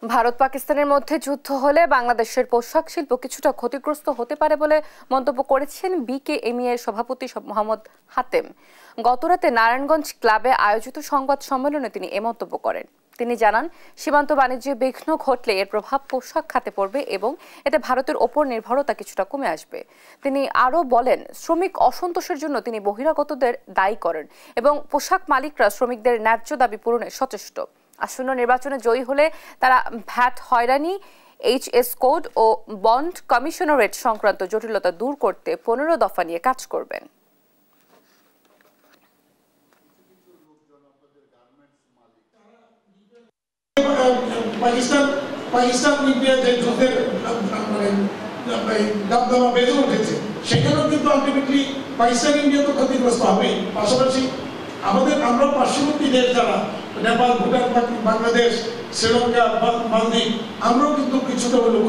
ভারত পাকিস্তানের মধ্যে যুদ্ধ হলে বাংলাদেশের পোশাক শিল্প কিছুটা ক্ষতিগ্রস্ত হতে পারে বলে মন্তব্য করেছেন বিকেএমই এর সভাপতি মোহাম্মদ হাতেম। গতরাতে নারায়ণগঞ্জ ক্লাবে আয়োজিত সংবাদ সম্মেলনে তিনি এ মন্তব্য করেন। তিনি জানান, সীমান্ত বাণিজ্যে বিঘ্ন ঘটলে এর প্রভাব পোশাক খাতে পড়বে এবং এতে ভারতের ওপর নির্ভরতা কিছুটা কমে আসবে। তিনি আরও বলেন, শ্রমিক অসন্তোষের জন্য তিনি বহিরাগতদের দায়ী করেন এবং পোশাক মালিকরা শ্রমিকদের ন্যায্য দাবি পূরণে সচেষ্ট। আসন্ন নির্বাচনে জয়ী হলে তারা ভ্যাট হয়রানি, এইচএস কোড ও বন্ড কমিশনারেট সংক্রান্ত জটিলতা দূর করতে 15 দফা নিয়ে কাজ করবেন। পাকিস্তান ইন্ডিয়া যে যুদ্ধের দাবদাবা বেড়ে উঠেছে, সেখানেও কিন্তু আলটিমেটলি পাকিস্তান ইন্ডিয়া তো ক্ষতিগ্রস্ত হবে। পাশাপাশি আমরা পার্শ্ববর্তী দেশ যারা নেপাল, ভুটান, বাংলাদেশ, শ্রীলঙ্কা, মালদ্বীপ, আমরাও কিন্তু কিছুটা হলেও